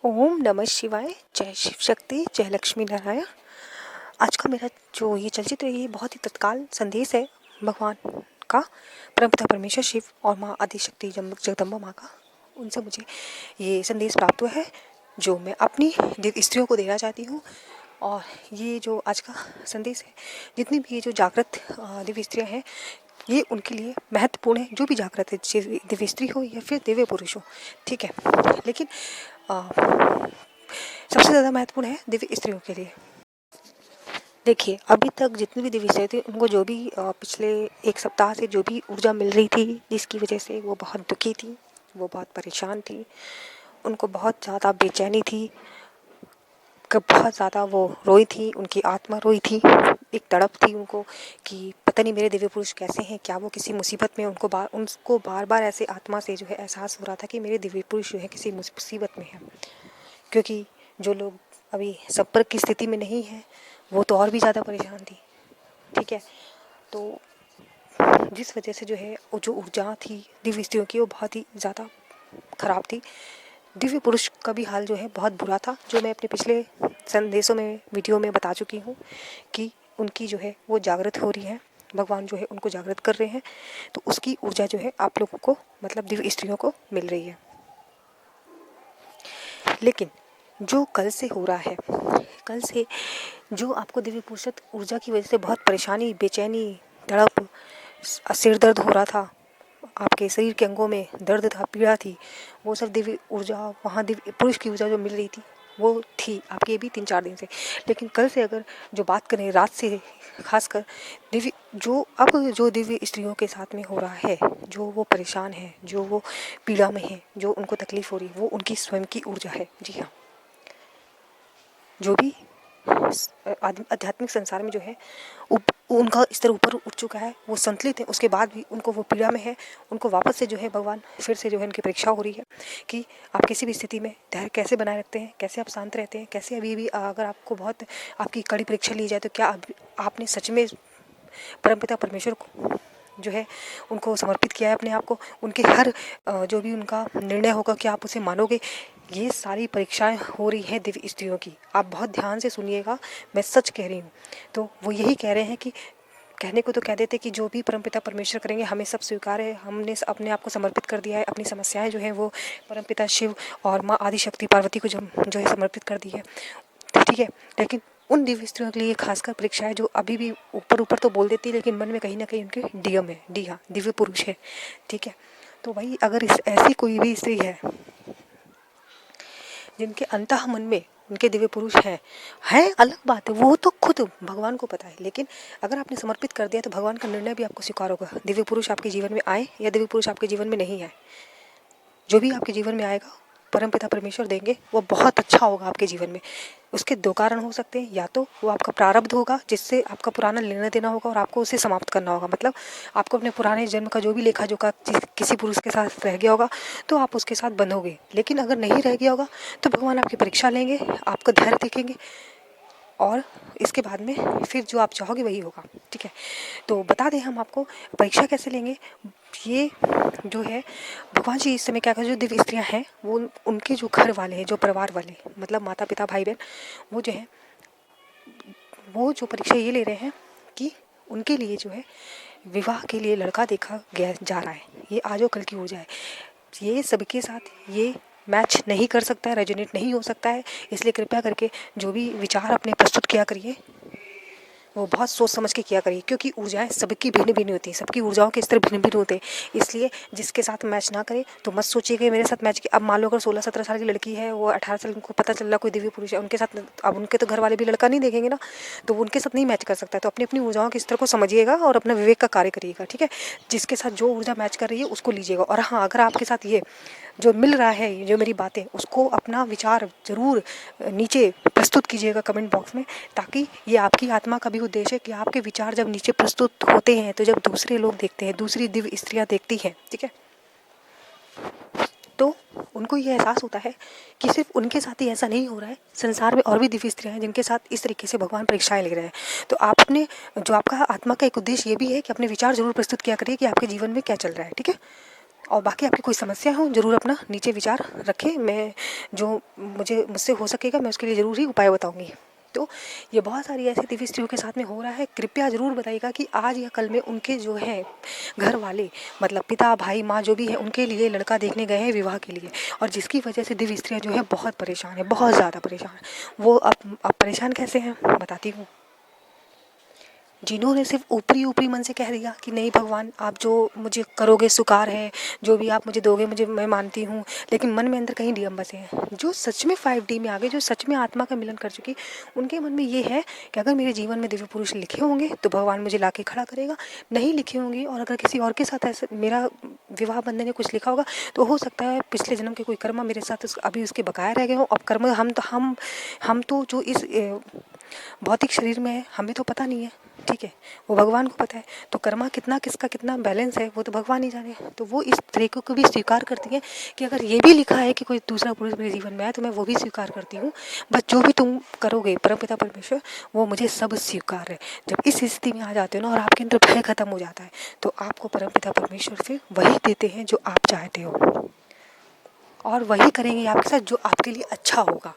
ओम नमः शिवाय। जय शिव शक्ति, जय लक्ष्मी नारायण। आज का मेरा जो ये चलचित्र है, ये बहुत ही तत्काल संदेश है भगवान का, परमपिता परमेश्वर शिव और माँ आदिशक्ति जगदम्बा माँ का। उनसे मुझे ये संदेश प्राप्त हुआ है जो मैं अपनी दिव्य स्त्रियों को देना चाहती हूँ। और ये जो आज का संदेश है, जितनी भी ये जो जागृत दिव्य स्त्रियाँ हैं, ये उनके लिए महत्वपूर्ण है। जो भी जागृत है, दिव्य स्त्री हो या फिर दिव्य पुरुष हो, ठीक है। लेकिन सबसे ज़्यादा महत्वपूर्ण है दिव्य स्त्रियों के लिए। देखिए, अभी तक जितनी भी दिव्य स्त्रियाँ थी, उनको जो भी पिछले एक सप्ताह से जो भी ऊर्जा मिल रही थी, जिसकी वजह से वो बहुत दुखी थी, वो बहुत परेशान थी, उनको बहुत ज़्यादा बेचैनी थी, बहुत ज़्यादा वो रोई थी, उनकी आत्मा रोई थी। एक तड़प थी उनको कि पता नहीं मेरे दिव्य पुरुष कैसे हैं, क्या वो किसी मुसीबत में, उनको बार बार ऐसे आत्मा से जो है एहसास हो रहा था कि मेरे दिव्य पुरुष जो है किसी मुसीबत में है। क्योंकि जो लोग अभी संपर्क की स्थिति में नहीं है, वो तो और भी ज़्यादा परेशान थी, ठीक है। तो जिस वजह से जो है वो जो ऊर्जा थी दिव्य स्त्रियों की, वो बहुत ही ज़्यादा ख़राब थी। दिव्य पुरुष का भी हाल जो है बहुत बुरा था, जो मैं अपने पिछले संदेशों में, वीडियो में बता चुकी हूँ कि उनकी जो है वो जागृत हो रही है, भगवान जो है उनको जागृत कर रहे हैं। तो उसकी ऊर्जा जो है आप लोगों को, मतलब दिव्य स्त्रियों को मिल रही है। लेकिन जो कल से हो रहा है, कल से जो आपको दिव्य पुरुष ऊर्जा की वजह से बहुत परेशानी, बेचैनी, तड़प, सिर दर्द हो रहा था, आपके शरीर के अंगों में दर्द था, पीड़ा थी, वो सब दिव्य ऊर्जा, वहाँ दिव्य पुरुष की ऊर्जा जो मिल रही थी वो थी आपकी ये भी 3-4 दिन से। लेकिन कल से अगर जो बात करें, रात से खासकर जो दिव्य स्त्रियों के साथ में हो रहा है, जो वो परेशान है, जो वो पीड़ा में है, जो उनको तकलीफ हो रही है, वो उनकी स्वयं की ऊर्जा है। जी हाँ, जो भी आध्यात्मिक संसार में जो है उनका स्तर ऊपर उठ चुका है, वो संतुलित है, उसके बाद भी उनको वो पीड़ा में है, उनको वापस से जो है भगवान फिर से जो है उनकी परीक्षा हो रही है कि आप किसी भी स्थिति में धैर्य कैसे बनाए रखते हैं, कैसे आप शांत रहते हैं, कैसे अभी भी अगर आपको बहुत आपकी कड़ी परीक्षा ली जाए तो क्या आपने सच में परमपिता परमेश्वर को जो है उनको समर्पित किया है अपने आप को। उनके हर जो भी उनका निर्णय होगा क्या आप उसे मानोगे। ये सारी परीक्षाएं हो रही हैं दिव्य स्त्रियों की। आप बहुत ध्यान से सुनिएगा, मैं सच कह रही हूँ। तो वो यही कह रहे हैं कि कहने को तो कह देते कि जो भी परमपिता परमेश्वर करेंगे हमें सब स्वीकार है, हमने अपने आप को समर्पित कर दिया है, अपनी समस्याएं जो है वो परमपिता शिव और माँ आदिशक्ति पार्वती को जो है समर्पित कर दी है, ठीक है। लेकिन उन दिव्य स्त्रियों के लिए खासकर परीक्षा है जो अभी भी ऊपर ऊपर तो बोल देती है, लेकिन मन में कहीं ना कहीं उनके डीएम है, डी हाँ, दिव्य पुरुष है, ठीक है। तो भाई अगर ऐसी कोई भी स्त्री है जिनके अंतः मन में उनके दिव्य पुरुष हैं अलग बात है, वो तो खुद भगवान को पता है। लेकिन अगर आपने समर्पित कर दिया तो भगवान का निर्णय भी आपको स्वीकार होगा। दिव्य पुरुष आपके जीवन में आए या दिव्य पुरुष आपके जीवन में नहीं आए, जो भी आपके जीवन में आएगा परमपिता परमेश्वर देंगे, वो बहुत अच्छा होगा आपके जीवन में। उसके 2 कारण हो सकते हैं, या तो वो आपका प्रारब्ध होगा जिससे आपका पुराना लेना देना होगा और आपको उसे समाप्त करना होगा, मतलब आपको अपने पुराने जन्म का जो भी लेखा जोखा किसी पुरुष के साथ रह गया होगा तो आप उसके साथ बंधोगे। लेकिन अगर नहीं रह गया होगा तो भगवान आपकी परीक्षा लेंगे, आपका धैर्य देखेंगे और इसके बाद में फिर जो आप चाहोगे वही होगा, ठीक है। तो बता दें हम आपको परीक्षा कैसे लेंगे। ये जो है भगवान जी इस समय क्या करें, जो दिव्य स्त्रियाँ हैं वो उनके जो घर वाले हैं, जो परिवार वाले, मतलब माता पिता भाई बहन, वो जो है वो जो परीक्षा ये ले रहे हैं कि उनके लिए जो है विवाह के लिए लड़का देखा गया जा रहा है। ये आज और कल की ऊर्जा है, ये सबके साथ ये मैच नहीं कर सकता है, रेजोनेट नहीं हो सकता है। इसलिए कृपया करके जो भी विचार अपने प्रस्तुत किया करिए वो बहुत सोच समझ के किया करिए, क्योंकि ऊर्जाएं सबकी भिन्न भिन्न होती हैं, सबकी ऊर्जाओं के स्तर भिन्न भिन्न होते हैं। इसलिए जिसके साथ मैच ना करे तो मत सोचिए कि मेरे साथ मैच की। अब मान लो अगर 16-17 साल की लड़की है, वो 18 साल को पता चल रहा कोई दिव्य पुरुष है उनके साथ, अब उनके तो घर वाले भी लड़का नहीं देखेंगे ना, तो वो उनके साथ नहीं मैच कर सकता है। तो अपनी अपनी ऊर्जाओं के स्तर को समझिएगा और अपना विवेक का कार्य करिएगा, ठीक है। जिसके साथ जो ऊर्जा मैच कर रही है उसको लीजिएगा। और हाँ, अगर आपके साथ ये जो मिल रहा है, जो मेरी बातें, उसको अपना विचार ज़रूर नीचे प्रस्तुत कीजिएगा कमेंट बॉक्स में, ताकि ये आपकी आत्मा का भी उद्देश्य है कि आपके विचार जब नीचे प्रस्तुत होते हैं तो जब दूसरे लोग देखते हैं, दूसरी दिव्य स्त्रियाँ देखती हैं, ठीक है, तो उनको ये एहसास होता है कि सिर्फ उनके साथ ही ऐसा नहीं हो रहा है, संसार में और भी दिव्य स्त्रियाँ हैं जिनके साथ इस तरीके से भगवान परीक्षाएं ले रहे हैं। तो आप अपने जो आपका आत्मा का एक उद्देश्य ये भी है कि अपने विचार जरूर प्रस्तुत किया करिए कि आपके जीवन में क्या चल रहा है, ठीक है। और बाकी आपकी कोई समस्या हो ज़रूर अपना नीचे विचार रखें, मैं जो मुझसे हो सकेगा मैं उसके लिए ज़रूर ही उपाय बताऊँगी। तो ये बहुत सारी ऐसी दिव्य स्त्रियों के साथ में हो रहा है। कृपया ज़रूर बताइएगा कि आज या कल में उनके जो है घर वाले, मतलब पिता भाई माँ जो भी है, उनके लिए लड़का देखने गए हैं विवाह के लिए, और जिसकी वजह से दिव्य स्त्रियाँ जो है बहुत परेशान है, बहुत ज़्यादा परेशान है। वो अब परेशान कैसे हैं बताती हूँ। जिन्होंने सिर्फ ऊपरी ऊपरी मन से कह दिया कि नहीं भगवान आप जो मुझे करोगे स्वीकार है, जो भी आप मुझे दोगे मुझे मैं मानती हूँ, लेकिन मन में अंदर कहीं डीएम बसे हैं। जो सच में 5D में आ गए, जो सच में आत्मा का मिलन कर चुकी, उनके मन में ये है कि अगर मेरे जीवन में दिव्य पुरुष लिखे होंगे तो भगवान मुझे ला के खड़ा करेगा, नहीं लिखे होंगे और अगर किसी और के साथ ऐसा मेरा विवाह बंधन में कुछ लिखा होगा तो हो सकता है पिछले जन्म के कोई कर्म मेरे साथ अभी उसके बकाया रह गए हों। अब कर्म हम तो जो इस भौतिक शरीर में है हमें तो पता नहीं है, ठीक है, वो भगवान को पता है। तो कर्मा कितना किसका कितना बैलेंस है वो तो भगवान ही जाने। तो वो इस तरीके को भी स्वीकार करती हैं कि अगर ये भी लिखा है कि कोई दूसरा पुरुष मेरे जीवन में आए तो मैं वो भी स्वीकार करती हूँ, बस जो भी तुम करोगे परमपिता परमेश्वर वो मुझे सब स्वीकार है। जब इस स्थिति में आ जाते हो ना और आपके अंदर भय खत्म हो जाता है तो आपको परमपिता परमेश्वर फिर वही देते हैं जो आप चाहते हो, और वही करेंगे आपके साथ जो आपके लिए अच्छा होगा।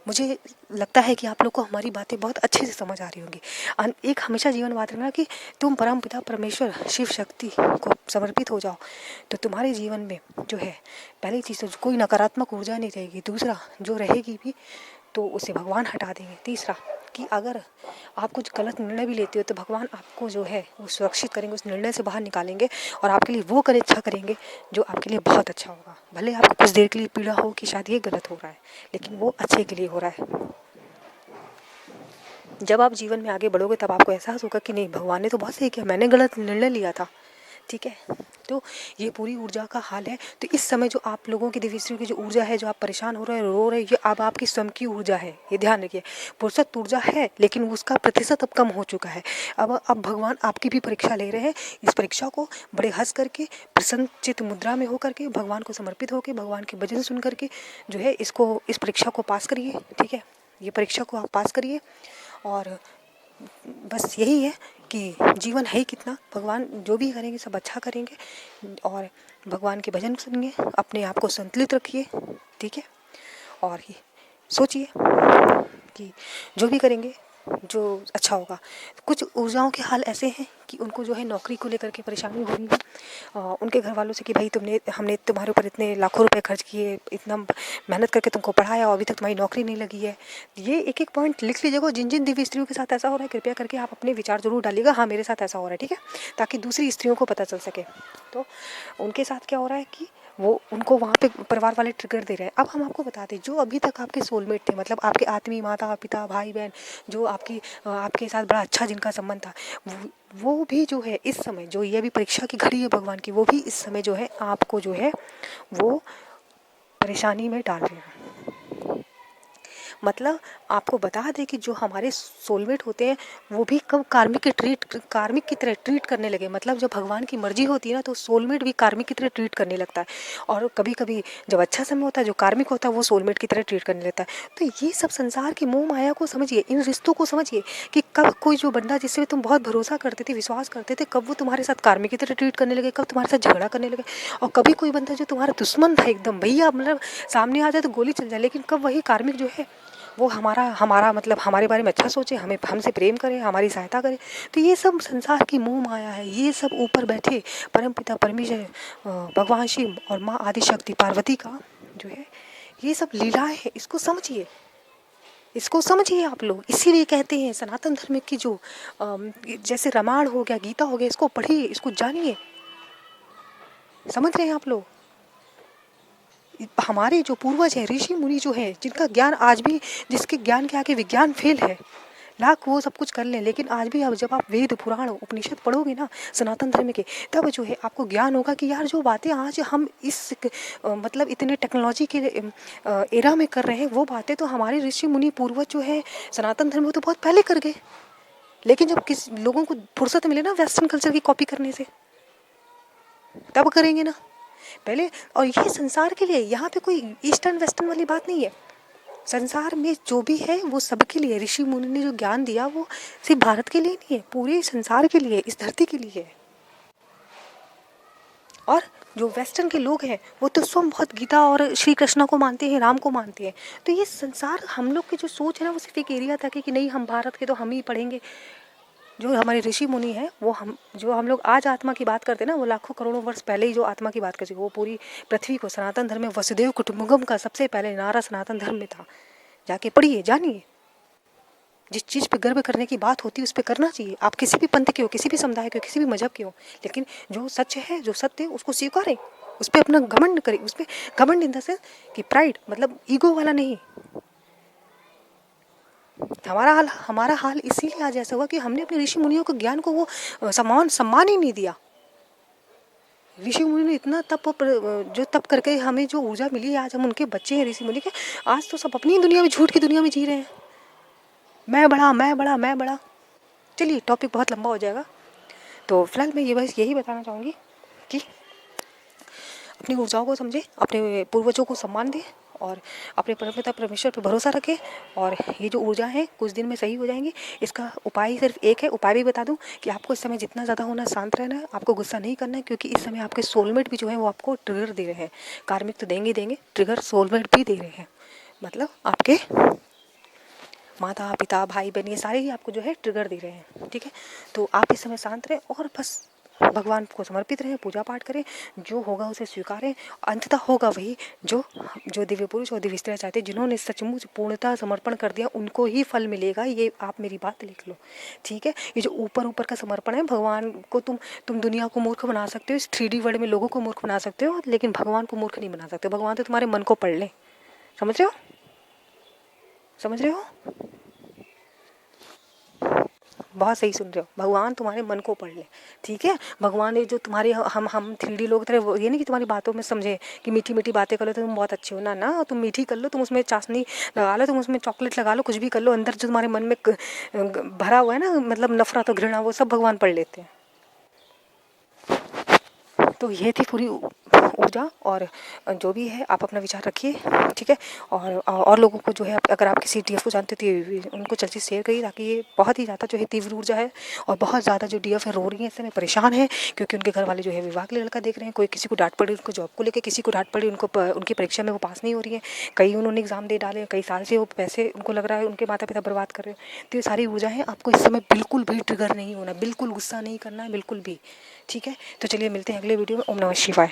मुझे लगता है कि आप लोग को हमारी बातें बहुत अच्छे से समझ आ रही होंगी। एक हमेशा जीवन बात रखना कि तुम परम पिता परमेश्वर शिव शक्ति को समर्पित हो जाओ तो तुम्हारे जीवन में जो है पहली चीज़ तो कोई नकारात्मक ऊर्जा नहीं रहेगी, दूसरा जो रहेगी भी तो उसे भगवान हटा देंगे, तीसरा कि अगर आप कुछ गलत निर्णय भी लेते हो तो भगवान आपको जो है वो सुरक्षित करेंगे, उस निर्णय से बाहर निकालेंगे और आपके लिए वो अच्छा करेंगे जो आपके लिए बहुत अच्छा होगा। भले आपको कुछ देर के लिए पीड़ा हो कि शायद ये गलत हो रहा है लेकिन वो अच्छे के लिए हो रहा है। जब आप जीवन में आगे बढ़ोगे तब आपको एहसास होगा कि नहीं भगवान ने तो बहुत सही किया, मैंने गलत निर्णय लिया था, ठीक है। तो ये पूरी ऊर्जा का हाल है। तो इस समय जो आप लोगों की दिव्यश्री की जो ऊर्जा है, जो आप परेशान हो रहे हैं रो रहे हैं, ये अब आपकी स्वयं की ऊर्जा है, ये ध्यान रखिए। पुरुषत्व ऊर्जा है लेकिन उसका प्रतिशत अब कम हो चुका है। अब भगवान आपकी भी परीक्षा ले रहे हैं। इस परीक्षा को बड़े हंस करके प्रसन्न चित्त मुद्रा में होकर के भगवान को समर्पित होकर भगवान के भजन सुन करके जो है इस परीक्षा को पास करिए, ठीक है। ये परीक्षा को आप पास करिए और बस यही है कि जीवन है ही कितना, भगवान जो भी करेंगे सब अच्छा करेंगे और भगवान के भजन सुनिए, अपने आप को संतुलित रखिए, ठीक है। और ये सोचिए कि जो भी करेंगे जो अच्छा होगा। कुछ ऊर्जाओं के हाल ऐसे हैं कि उनको जो है नौकरी को लेकर के परेशानी हो रही है उनके घर वालों से कि भाई हमने तुम्हारे ऊपर इतने लाखों रुपए खर्च किए, इतना मेहनत करके तुमको पढ़ाया और अभी तक तुम्हारी नौकरी नहीं लगी है। ये एक एक पॉइंट लिख लीजिएगा। जिन जिन दिव्य स्त्रियों के साथ ऐसा हो रहा है कृपया करके आप अपने विचार जरूर डालिएगा, हाँ मेरे साथ ऐसा हो रहा है, ठीक है, ताकि दूसरी स्त्रियों को पता चल सके। तो उनके साथ क्या हो रहा है कि वो उनको वहाँ पे परिवार वाले ट्रिगर दे रहे हैं। अब हम आपको बताते हैं जो अभी तक आपके सोलमेट थे, मतलब आपके आत्मीय माता पिता भाई बहन जो आपके साथ बड़ा अच्छा जिनका संबंध था, वो भी जो है इस समय जो ये भी परीक्षा की घड़ी है भगवान की, वो भी इस समय जो है आपको जो है वो परेशानी में डाल रहे हैं। मतलब आपको बता दें कि जो हमारे सोलमेट होते हैं वो भी कब कार्मिक की तरह ट्रीट करने लगे। मतलब जब भगवान की मर्जी होती है ना तो सोलमेट भी कार्मिक की तरह ट्रीट करने लगता है, और कभी कभी जब अच्छा समय होता है जो कार्मिक होता है वो सोलमेट की तरह ट्रीट करने लगता है। तो ये सब संसार की मोह माया को समझिए, इन रिश्तों को समझिए कि कब कोई जो बंदा जिससे तुम बहुत भरोसा करते थे विश्वास करते थे कब वो तुम्हारे साथ कार्मिक की तरह ट्रीट करने लगे, कब तुम्हारे साथ झगड़ा करने लगे। और कभी कोई बंदा जो तुम्हारा दुश्मन था एकदम भैया, मतलब सामने आ जाए तो गोली चल जाए, लेकिन कब वही कार्मिक जो है वो हमारा मतलब हमारे बारे में अच्छा सोचे, हमें हमसे प्रेम करे, हमारी सहायता करे। तो ये सब संसार की मोह माया है। ये सब ऊपर बैठे परमपिता परमेश्वर भगवान शिव और माँ आदिशक्ति पार्वती का जो है ये सब लीलाएं है। इसको समझिए आप लोग। इसीलिए कहते हैं सनातन धर्म की जो जैसे रामायण हो गया, गीता हो गया, इसको पढ़िए, इसको जानिए। समझ रहे हैं आप लोग? हमारे जो पूर्वज हैं ऋषि मुनि जो है जिनका ज्ञान आज भी, जिसके ज्ञान के आगे विज्ञान फेल है, लाख वो सब कुछ कर लें, लेकिन आज भी अब जब आप वेद पुराण उपनिषद पढ़ोगे ना सनातन धर्म के, तब जो है आपको ज्ञान होगा कि यार जो बातें आज हम इस मतलब इतने टेक्नोलॉजी के एरा में कर रहे हैं वो बातें तो हमारे ऋषि मुनि पूर्वज जो है सनातन धर्म में तो बहुत पहले कर गए। लेकिन जब किस लोगों को फुर्सत मिले ना वेस्टर्न कल्चर की कॉपी करने से, तब करेंगे ना पहले। और ये संसार के लिए, यहाँ पे कोई ईस्टर्न वेस्टर्न वाली बात नहीं है। संसार में जो भी है वो सबके लिए, ऋषि मुनि ने जो ज्ञान दिया वो सिर्फ भारत के लिए नहीं है, पूरे संसार के लिए, इस धरती के लिए है। और जो वेस्टर्न के लोग हैं वो तो स्वयं बहुत गीता और श्री कृष्णा को मानते हैं, राम को मानते हैं। तो ये संसार, हम लोग की जो सोच है ना वो सिर्फ एक एरिया था कि नहीं हम भारत के तो हम ही पढ़ेंगे। जो हमारे ऋषि मुनि हैं वो हम लोग आज आत्मा की बात करते हैं ना, वो लाखों करोड़ों वर्ष पहले ही जो आत्मा की बात कर चुके, वो पूरी पृथ्वी को सनातन धर्म में वसुदेव कुटुंबकम का सबसे पहले नारा सनातन धर्म में था। जाके पढ़िए, जानिए। जिस चीज़ पे गर्व करने की बात होती है उस पर करना चाहिए। आप किसी भी पंथ के हो, किसी भी समुदाय के हो, किसी भी मजहब के हो, लेकिन जो सच है, जो सत्य है, उसको स्वीकारें, उस पर अपना घमंड करें। उस पर घमंड इन द सेंस कि प्राइड, मतलब ईगो वाला नहीं। हमारा हाल इसीलिए आज ऐसा हुआ कि हमने अपने ऋषि मुनियों के ज्ञान को वो सम्मान ही नहीं दिया। ऋषि मुनि ने इतना तप करके हमें जो ऊर्जा मिली है, आज हम उनके बच्चे हैं ऋषि मुनि के। आज तो सब अपनी दुनिया में, झूठ की दुनिया में जी रहे हैं। मैं बड़ा, मैं बड़ा, मैं बड़ा। चलिए, टॉपिक बहुत लंबा हो जाएगा, तो फिलहाल मैं बस यही बताना चाहूँगी कि अपनी ऊर्जाओं को समझें, अपने पूर्वजों को सम्मान दें और अपने परमपिता परमेश्वर पर भरोसा रखें। और ये जो ऊर्जा है कुछ दिन में सही हो जाएंगी। इसका उपाय सिर्फ एक है। उपाय भी बता दूं कि आपको इस समय जितना ज़्यादा होना, शांत रहना है, आपको गुस्सा नहीं करना है, क्योंकि इस समय आपके सोलमेट भी जो है वो आपको ट्रिगर दे रहे हैं। कार्मिक तो देंगे देंगे, ट्रिगर सोलमेट भी दे रहे हैं। मतलब आपके माता पिता भाई बहन ये सारे ही आपको जो है ट्रिगर दे रहे हैं। ठीक है, तो आप इस समय शांत रहें और बस भगवान को समर्पित रहें, पूजा पाठ करें, जो होगा उसे स्वीकारें। अंततः होगा वही जो दिव्य पुरुष और दिव्य स्त्रियाँ चाहते हैं, जिन्होंने सचमुच पूर्णतः समर्पण कर दिया, उनको ही फल मिलेगा। ये आप मेरी बात लिख लो, ठीक है। ये जो ऊपर ऊपर का समर्पण है, भगवान को तुम दुनिया को मूर्ख बना सकते हो, इस 3D वर्ल्ड में लोगों को मूर्ख बना सकते हो, लेकिन भगवान को मूर्ख नहीं बना सकते। भगवान तो तुम्हारे मन को पढ़ ले। समझ रहे हो? समझ रहे हो? बहुत सही सुन रहे हो। भगवान तुम्हारे मन को पढ़ ले, ठीक है। भगवान ने जो तुम्हारे हम 3D लोग थे, वो ये नहीं कि तुम्हारी बातों में समझे कि मीठी मीठी बातें कर लो तो तुम बहुत अच्छे हो ना। ना, तुम मीठी कर लो, तुम उसमें चाशनी लगा लो, तुम उसमें चॉकलेट लगा लो, कुछ भी कर लो, अंदर जो तुम्हारे मन में भरा हुआ है ना, मतलब नफरत और घृणा, वो सब भगवान पढ़ लेते हैं। तो ये थी पूरी ऊर्जा। और जो भी है आप अपना विचार रखिए, ठीक है। और लोगों को जो है, अगर आप किसी DF को जानते तो उनको जल्दी शेयर करिए, ताकि ये बहुत ही ज़्यादा जो है तीव्र ऊर्जा है। और बहुत ज़्यादा जो DF है रो रही है, इस समय परेशान है, क्योंकि उनके घर वाले जो है विवाह के लिए लड़का देख रहे हैं। कोई किसी को डांट पड़ी उनको जॉब को लेकर, किसी को डांट पड़ी उनकी परीक्षा में वो पास नहीं हो रही है। कई उन्होंने एग्जाम दे डाले, कई साल से वो पैसे उनको लग रहा है उनके माता पिता बर्बाद कर रहे हैं। तो ये सारी ऊर्जा है, आपको इस समय बिल्कुल भी ट्रिगर नहीं होना, बिल्कुल गुस्सा नहीं करना है, बिल्कुल भी, ठीक है। तो चलिए मिलते हैं अगले वीडियो में। ओम नमः शिवाय।